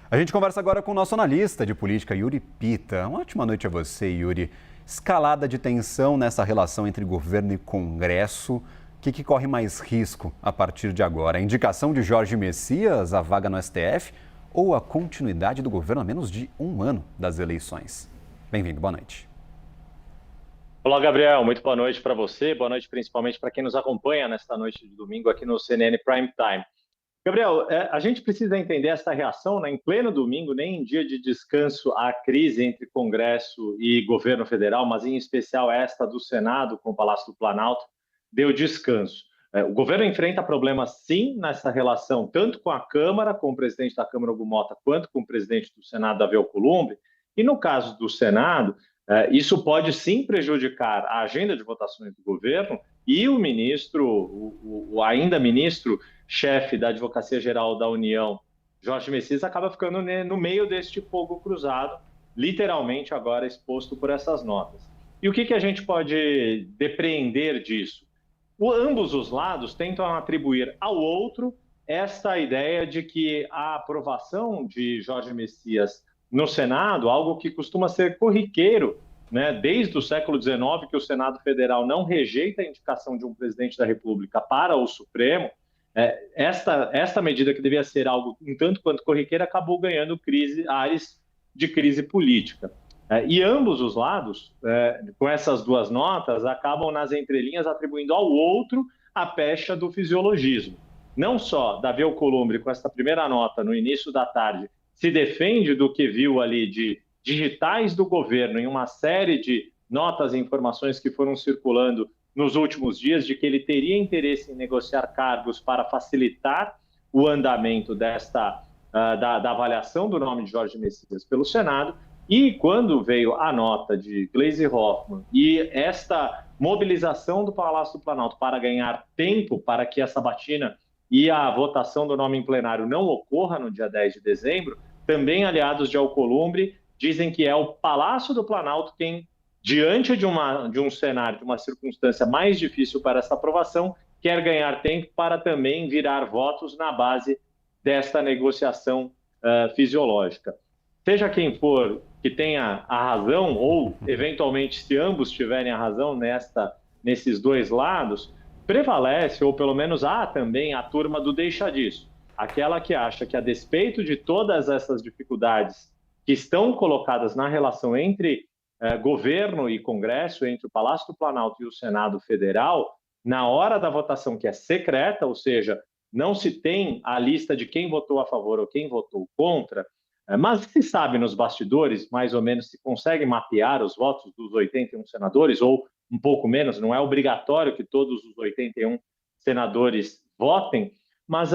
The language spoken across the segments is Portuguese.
A gente conversa agora com o nosso analista de política, Yuri Pita. Uma ótima noite a você, Yuri. Escalada de tensão nessa relação entre governo e Congresso. O que corre mais risco a partir de agora? A indicação de Jorge Messias à vaga no STF ou a continuidade do governo a menos de um ano das eleições? Bem-vindo, boa noite. Olá, Gabriel. Muito boa noite para você. Boa noite principalmente para quem nos acompanha nesta noite de domingo aqui no CNN Prime Time. Gabriel, a gente precisa entender essa reação, né? Em pleno domingo, nem em dia de descanso, à crise entre Congresso e governo federal, mas em especial esta do Senado com o Palácio do Planalto, deu descanso. O governo enfrenta problemas, sim, nessa relação, tanto com a Câmara, com o presidente da Câmara, Hugo Mota, quanto com o presidente do Senado, Davi Alcolumbre. E no caso do Senado, isso pode, sim, prejudicar a agenda de votações do governo e o ministro, o ainda ministro-chefe da Advocacia Geral da União, Jorge Messias, acaba ficando no meio deste fogo cruzado, literalmente agora exposto por essas notas. E o que a gente pode depreender disso? Ambos os lados tentam atribuir ao outro esta ideia de que a aprovação de Jorge Messias no Senado, algo que costuma ser corriqueiro, né, desde o século XIX, que o Senado Federal não rejeita a indicação de um presidente da República para o Supremo, esta medida, que devia ser algo um tanto quanto corriqueira, acabou ganhando ares de crise política. E ambos os lados, com essas duas notas, acabam nas entrelinhas atribuindo ao outro a pecha do fisiologismo. Não só Davi Alcolumbre, com essa primeira nota no início da tarde, se defende do que viu ali de digitais do governo em uma série de notas e informações que foram circulando nos últimos dias, de que ele teria interesse em negociar cargos para facilitar o andamento da avaliação do nome de Jorge Messias pelo Senado. E quando veio a nota de Gleisi Hoffmann e esta mobilização do Palácio do Planalto para ganhar tempo para que a sabatina e a votação do nome em plenário não ocorra no dia 10 de dezembro, também aliados de Alcolumbre dizem que é o Palácio do Planalto quem, diante de um cenário, de uma circunstância mais difícil para essa aprovação, quer ganhar tempo para também virar votos na base desta negociação fisiológica. Seja quem for que tenha a razão, ou eventualmente se ambos tiverem a razão nesses dois lados, prevalece, ou pelo menos há também a turma do deixa disso, aquela que acha que, a despeito de todas essas dificuldades que estão colocadas na relação entre governo e Congresso, entre o Palácio do Planalto e o Senado Federal, na hora da votação, que é secreta, ou seja, não se tem a lista de quem votou a favor ou quem votou contra, mas se sabe nos bastidores, mais ou menos, se consegue mapear os votos dos 81 senadores, ou um pouco menos, não é obrigatório que todos os 81 senadores votem, mas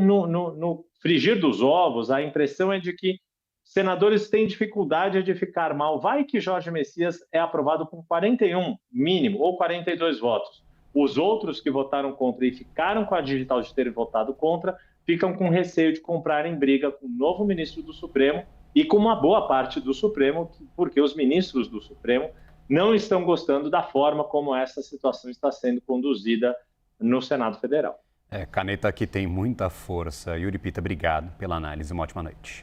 no frigir dos ovos, a impressão é de que senadores têm dificuldade de ficar mal. Vai que Jorge Messias é aprovado com 41 mínimo, ou 42 votos. Os outros que votaram contra e ficaram com a digital de terem votado contra, ficam com receio de comprarem briga com o novo ministro do Supremo e com uma boa parte do Supremo, porque os ministros do Supremo não estão gostando da forma como essa situação está sendo conduzida no Senado Federal. Caneta aqui tem muita força. Yuri Pita, obrigado pela análise. Uma ótima noite.